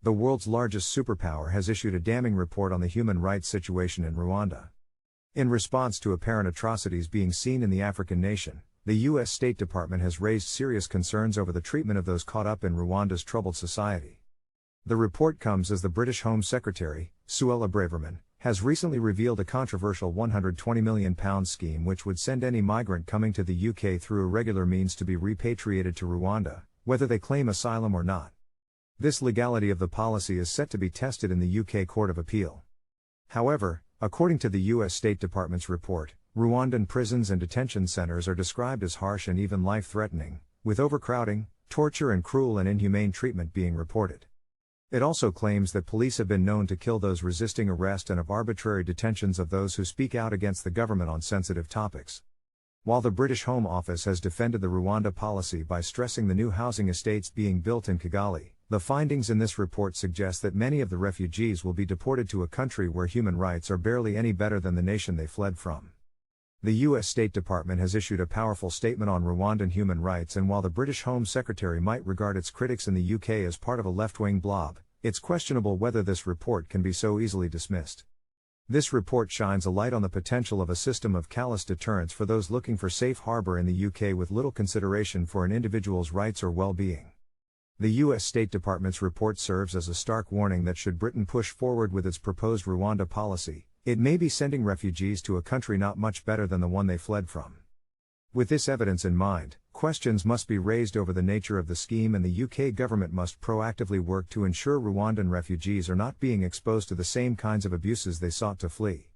The world's largest superpower has issued a damning report on the human rights situation in Rwanda. In response to apparent atrocities being seen in the African nation, the U.S. State Department has raised serious concerns over the treatment of those caught up in Rwanda's troubled society. The report comes as the British Home Secretary, Suella Braverman, has recently revealed a controversial £120 million scheme which would send any migrant coming to the UK through irregular means to be repatriated to Rwanda, whether they claim asylum or not. This legality of the policy is set to be tested in the UK Court of Appeal. However, according to the US State Department's report, Rwandan prisons and detention centers are described as harsh and even life-threatening, with overcrowding, torture and cruel and inhumane treatment being reported. It also claims that police have been known to kill those resisting arrest and of arbitrary detentions of those who speak out against the government on sensitive topics. While the British Home Office has defended the Rwanda policy by stressing the new housing estates being built in Kigali, the findings in this report suggest that many of the refugees will be deported to a country where human rights are barely any better than the nation they fled from. The U.S. State Department has issued a powerful statement on Rwandan human rights, and while the British Home Secretary might regard its critics in the UK as part of a left-wing blob, it's questionable whether this report can be so easily dismissed. This report shines a light on the potential of a system of callous deterrence for those looking for safe harbor in the UK with little consideration for an individual's rights or well-being. The US State Department's report serves as a stark warning that should Britain push forward with its proposed Rwanda policy, it may be sending refugees to a country not much better than the one they fled from. With this evidence in mind, questions must be raised over the nature of the scheme, and the UK government must proactively work to ensure Rwandan refugees are not being exposed to the same kinds of abuses they sought to flee.